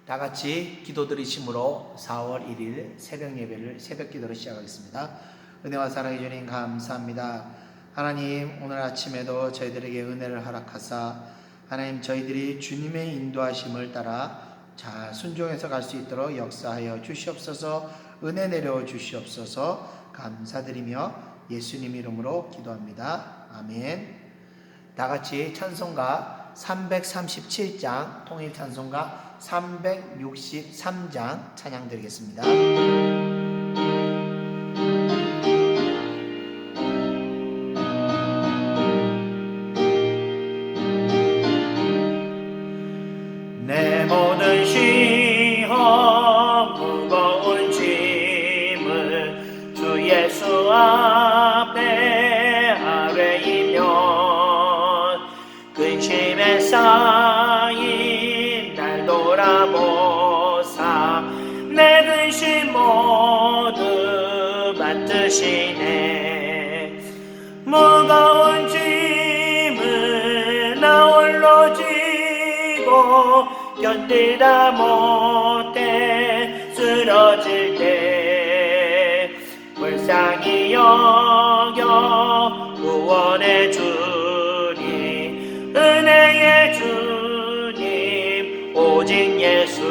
다 같이 기도 드리심으로 4월 1일 새벽 예배를 새벽 기도로 시작하겠습니다. 은혜와 사랑해 주님 감사합니다. 하나님, 오늘 아침에도 저희들에게 은혜를 허락하사 하나님, 저희들이 주님의 인도하심을 따라 잘 순종해서 갈 수 있도록 역사하여 주시옵소서. 은혜 내려 주시옵소서. 감사드리며 예수님 이름으로 기도합니다. 아멘. 다 같이 찬송가 337장, 통일 찬송가 363장 찬양 드리겠습니다. 내 모든 시험 무거운 짐을 주 예수 앞에 아뢰이면 근심에 쌓인 날 돌아보사 내 근심 모두 맡으시네. 무거운 짐을 나 홀로 지고 견디다 못해 쓰러질 때 불쌍히 여겨 구원해 주니 은혜의 주님 오직 예수.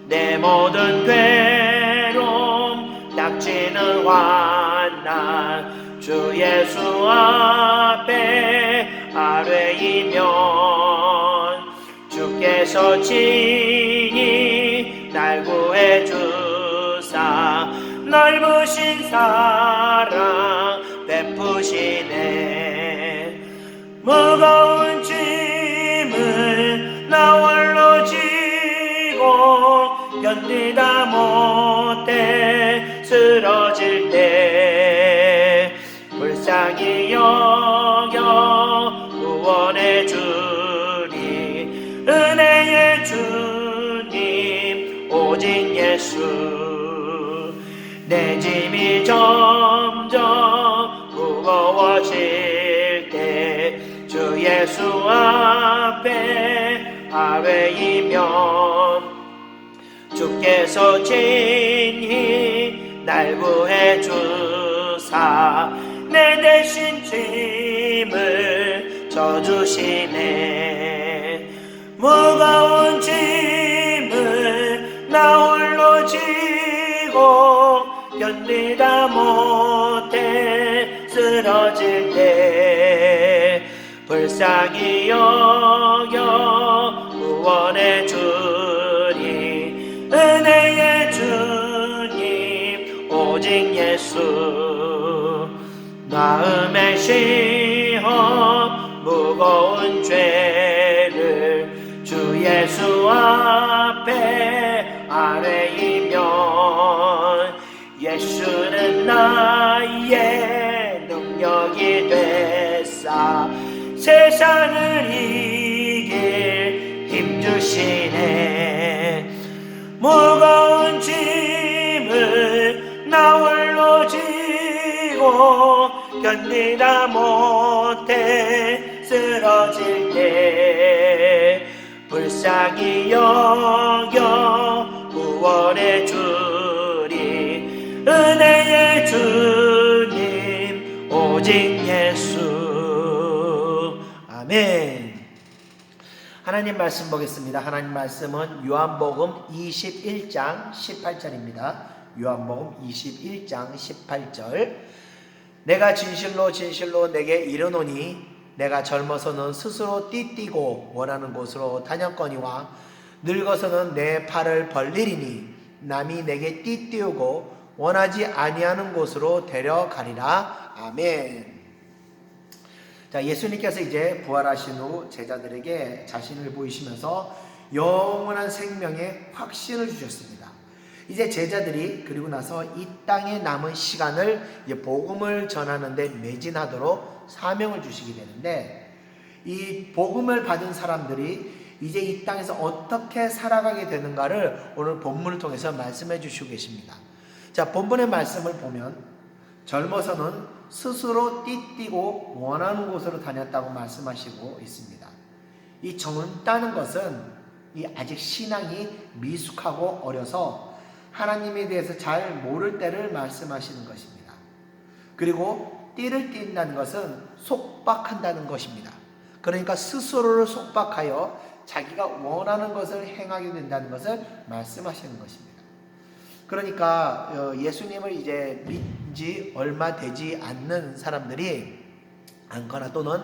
내 모든 괴로움 닥치는 환난 주 예수 앞에 아뢰이면 주께서 친히 날 구해 주사 넓으신 사랑 베푸시네. 무거운 짐을 나 홀로 지고 견디다 못해 쓰러질 때 불쌍히 여겨 구원해 주니 은혜의 주님 오직 예수. 내 짐이 점점 무거워질 때 주 예수 앞에 아뢰이면 주께서 친히 날 구해 주사 내 대신 짐을 져주시네. 무거운 짐을 나 홀로 지고 견디다 못해 쓰러질 때 불쌍히 여겨 구원해 주니 은혜의 주님 오직 예수. 마음의 시험 무거운 죄를 주 예수 앞에 아뢰이면 예수는 나의 능력이 되사 세상을 이길 힘 주시네. 무거운 짐을 나 홀로 지고 견디다 못해 쓰러질 때 불쌍히 여겨 구원해 주니 은혜의 주님 오직 예수. 아멘. 하나님 말씀 보겠습니다. 하나님 말씀은 요한복음 21장 18절입니다. 요한복음 21장 18절. 내가 진실로 진실로 내게 이르노니 내가 젊어서는 스스로 띠띠고 원하는 곳으로 다녔거니와 늙어서는 내 팔을 벌리리니 남이 내게 띠띠우고 원하지 아니하는 곳으로 데려가리라. 아멘. 자, 예수님께서 이제 부활하신 후 제자들에게 자신을 보이시면서 영원한 생명의 확신을 주셨습니다. 이제 제자들이 그리고 나서 이 땅에 남은 시간을 복음을 전하는 데 매진하도록 사명을 주시게 되는데, 이 복음을 받은 사람들이 이제 이 땅에서 어떻게 살아가게 되는가를 오늘 본문을 통해서 말씀해 주시고 계십니다. 자, 본문의 말씀을 보면 젊어서는 스스로 띠띠고 원하는 곳으로 다녔다고 말씀하시고 있습니다. 이 젊다는 것은 이 아직 신앙이 미숙하고 어려서 하나님에 대해서 잘 모를 때를 말씀하시는 것입니다. 그리고 띠를 띈다는 것은 속박한다는 것입니다. 그러니까 스스로를 속박하여 자기가 원하는 것을 행하게 된다는 것을 말씀하시는 것입니다. 그러니까 예수님을 이제 믿지 얼마 되지 않는 사람들이 않거나 또는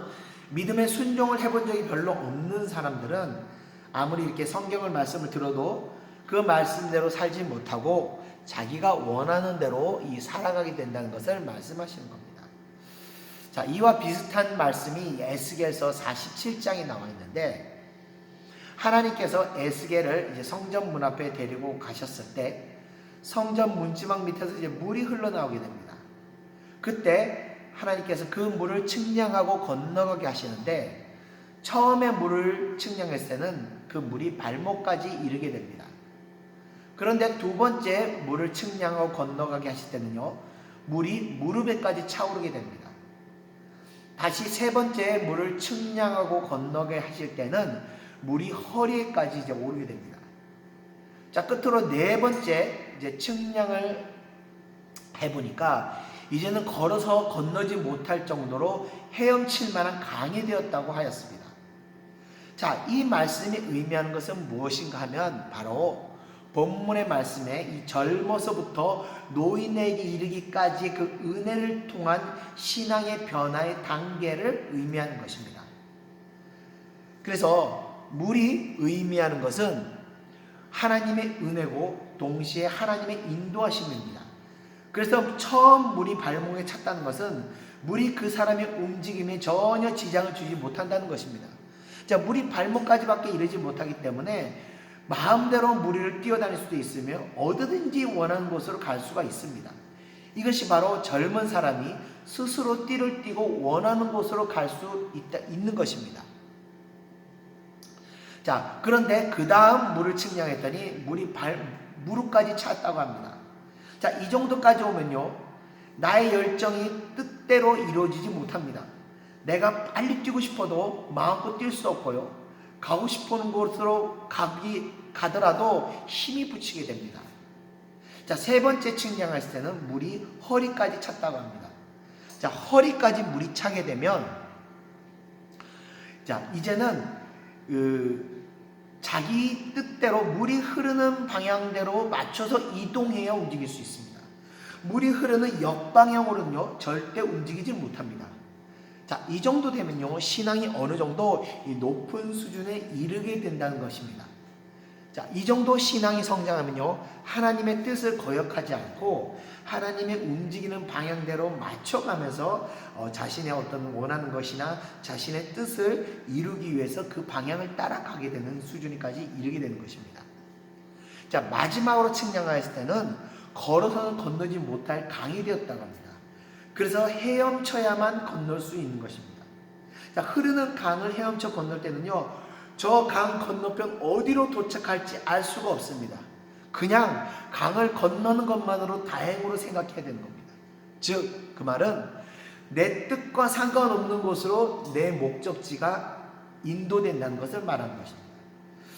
믿음의 순종을 해본 적이 별로 없는 사람들은 아무리 이렇게 성경을 말씀을 들어도 그 말씀대로 살지 못하고 자기가 원하는 대로 살아가게 된다는 것을 말씀하시는 겁니다. 자, 이와 비슷한 말씀이 에스겔서 47장에 나와 있는데, 하나님께서 에스겔을 이제 성전 문 앞에 데리고 가셨을 때 성전 문지방 밑에서 이제 물이 흘러나오게 됩니다. 그때 하나님께서 그 물을 측량하고 건너가게 하시는데, 처음에 물을 측량했을 때는 그 물이 발목까지 이르게 됩니다. 그런데 두 번째 물을 측량하고 건너가게 하실 때는요, 물이 무릎에까지 차오르게 됩니다. 다시 세 번째 물을 측량하고 건너게 하실 때는 물이 허리에까지 이제 오르게 됩니다. 자, 끝으로 네 번째 이제 측량을 해보니까 이제는 걸어서 건너지 못할 정도로 헤엄칠 만한 강이 되었다고 하였습니다. 자, 이 말씀이 의미하는 것은 무엇인가 하면 바로 본문의 말씀에 이 젊어서부터 노인에게 이르기까지 그 은혜를 통한 신앙의 변화의 단계를 의미하는 것입니다. 그래서 물이 의미하는 것은 하나님의 은혜고 동시에 하나님의 인도하심입니다. 그래서 처음 물이 발목에 찼다는 것은 물이 그 사람의 움직임에 전혀 지장을 주지 못한다는 것입니다. 자, 물이 발목까지밖에 이르지 못하기 때문에 마음대로 물 위를 뛰어다닐 수도 있으며 어디든지 원하는 곳으로 갈 수가 있습니다. 이것이 바로 젊은 사람이 스스로 띠를 띠고 원하는 곳으로 갈 수 있는 것입니다. 자, 그런데 그 다음 물을 측량했더니 물이 무릎까지 찼다고 합니다. 자, 이 정도까지 오면요, 나의 열정이 뜻대로 이루어지지 못합니다. 내가 빨리 뛰고 싶어도 마음껏 뛸 수 없고요, 가고 싶은 곳으로 가더라도 힘이 붙이게 됩니다. 자, 세 번째 측량했을 때는 물이 허리까지 찼다고 합니다. 자, 허리까지 물이 차게 되면, 자, 이제는 자기 뜻대로 물이 흐르는 방향대로 맞춰서 이동해야 움직일 수 있습니다. 물이 흐르는 역방향으로는요, 절대 움직이지 못합니다. 자, 이 정도 되면요, 신앙이 어느 정도 높은 수준에 이르게 된다는 것입니다. 자, 이 정도 신앙이 성장하면요, 하나님의 뜻을 거역하지 않고 하나님의 움직이는 방향대로 맞춰가면서 자신의 어떤 원하는 것이나 자신의 뜻을 이루기 위해서 그 방향을 따라가게 되는 수준까지 이르게 되는 것입니다. 자, 마지막으로 측량하였을 때는 걸어서는 건너지 못할 강이 되었다고 합니다. 그래서 헤엄쳐야만 건널 수 있는 것입니다. 자, 흐르는 강을 헤엄쳐 건널 때는요, 저 강 건너편 어디로 도착할지 알 수가 없습니다. 그냥 강을 건너는 것만으로 다행으로 생각해야 되는 겁니다. 즉, 그 말은 내 뜻과 상관없는 곳으로 내 목적지가 인도된다는 것을 말하는 것입니다.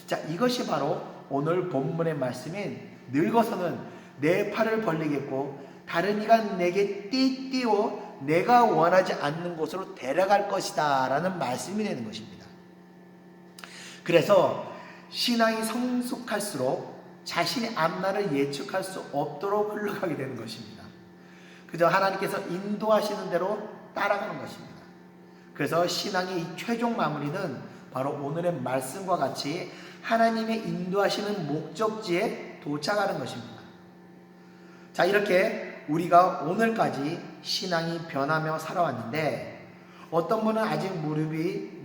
자, 이것이 바로 오늘 본문의 말씀인 늙어서는 내 팔을 벌리겠고 다른 이가 내게 띠띠워 내가 원하지 않는 곳으로 데려갈 것이다 라는 말씀이 되는 것입니다. 그래서 신앙이 성숙할수록 자신의 앞날을 예측할 수 없도록 흘러가게 되는 것입니다. 그저 하나님께서 인도하시는 대로 따라가는 것입니다. 그래서 신앙의 이 최종 마무리는 바로 오늘의 말씀과 같이 하나님의 인도하시는 목적지에 도착하는 것입니다. 자, 이렇게 우리가 오늘까지 신앙이 변하며 살아왔는데, 어떤 분은 아직 물이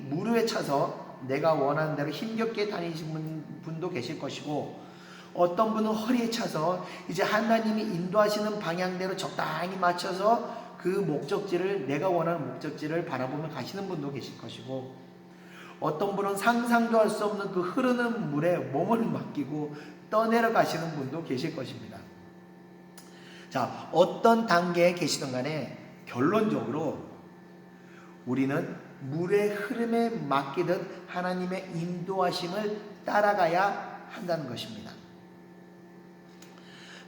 무릎에 차서 내가 원하는 대로 힘겹게 다니시는 분도 계실 것이고, 어떤 분은 허리에 차서 이제 하나님이 인도하시는 방향대로 적당히 맞춰서 그 목적지를, 내가 원하는 목적지를 바라보며 가시는 분도 계실 것이고, 어떤 분은 상상도 할 수 없는 그 흐르는 물에 몸을 맡기고 떠내려 가시는 분도 계실 것입니다. 자, 어떤 단계에 계시든 간에 결론적으로 우리는 물의 흐름에 맡기듯 하나님의 인도하심을 따라가야 한다는 것입니다.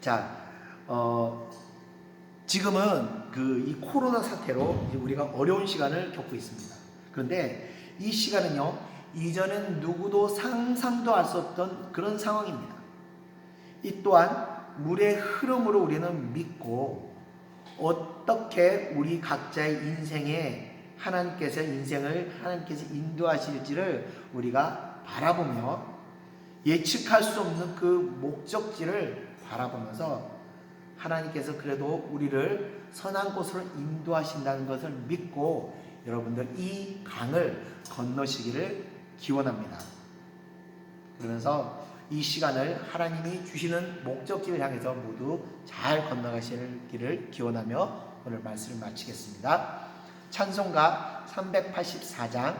자, 지금은 이 코로나 사태로 우리가 어려운 시간을 겪고 있습니다. 그런데 이 시간은요, 이전엔 누구도 상상도 할 수 없던 그런 상황입니다. 이 또한 물의 흐름으로 우리는 믿고 어떻게 우리 각자의 인생에 하나님께서 인도하실지를 우리가 바라보며 예측할 수 없는 그 목적지를 바라보면서 하나님께서 그래도 우리를 선한 곳으로 인도하신다는 것을 믿고 여러분들 이 강을 건너시기를 기원합니다. 그러면서 이 시간을 하나님이 주시는 목적지를 향해서 모두 잘 건너가시기를 기원하며 오늘 말씀을 마치겠습니다. 찬송가 384장,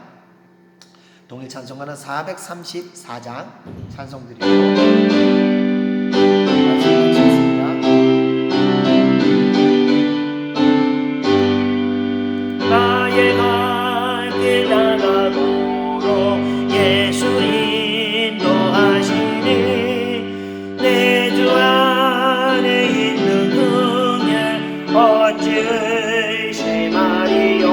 동일 찬송가는 434장 찬송 드리고 말씀 마치겠습니다. 나의 갈 길 나가도록 예수 인도하시니 내 주 안에 있는 은혜 어찌 의심하리요.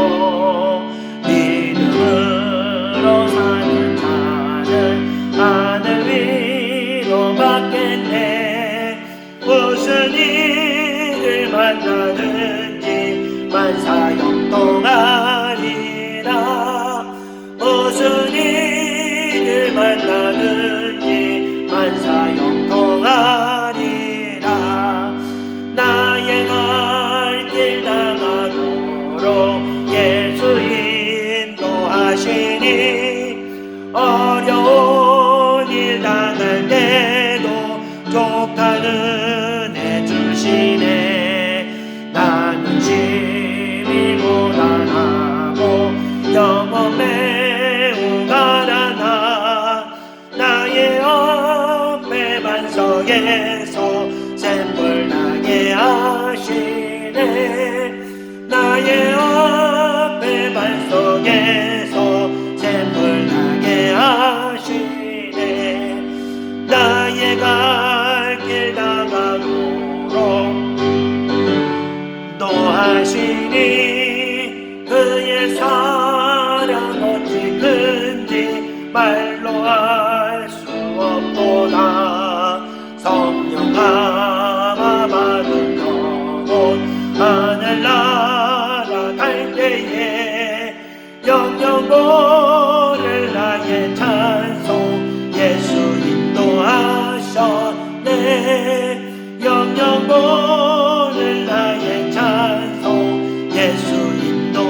믿음으로 사는 자는 하늘 위로 받겠네. 무슨 일을 만나든지 만사형통하리라. 무슨 일을 만나든지 만사형통하리라. 나의 갈 길 나가도록 예수 인도하시니 어려운 일 당할 때도 족하는 애 주시네. 나는 심히 고단하고 영어 매우 가난하. 나의 옆에 반석에서 샘물 나게 하시네. 나의 옆에 반석에서 샘물 나게 하시네. 나의 갈 길 나가도록 인도하시니 그의 사랑 어찌 큰지 말로 알 수 없도다. 성령 감화 받은 영혼 하늘나라 갈 때에 영영 고를 나의 찬송 예수 인도하셨네. 영영 고를 나의 찬송 예수 인도하셨네.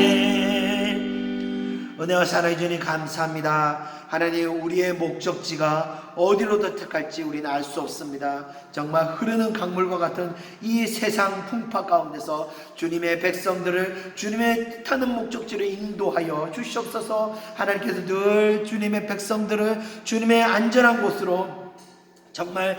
아멘. 은혜와 사랑해 주님 감사합니다. 하나님, 우리의 목적지가 어디로 도착할지 우리는 알 수 없습니다. 정말 흐르는 강물과 같은 이 세상 풍파 가운데서 주님의 백성들을 주님의 뜻하는 목적지로 인도하여 주시옵소서. 하나님께서 늘 주님의 백성들을 주님의 안전한 곳으로 정말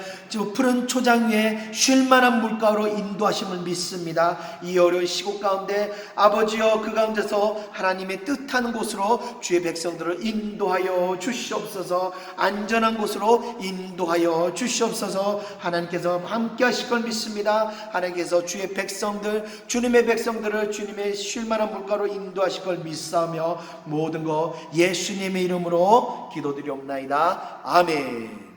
푸른 초장 위에 쉴만한 물가로 인도하심을 믿습니다. 이 어려운 시국 가운데 아버지여 그 가운데서 하나님의 뜻하는 곳으로 주의 백성들을 인도하여 주시옵소서. 안전한 곳으로 인도하여 주시옵소서. 하나님께서 함께 하실 걸 믿습니다. 하나님께서 주의 백성들, 주님의 백성들을 주님의 쉴만한 물가로 인도하실 걸 믿사오며 모든 거 예수님의 이름으로 기도드리옵나이다. 아멘.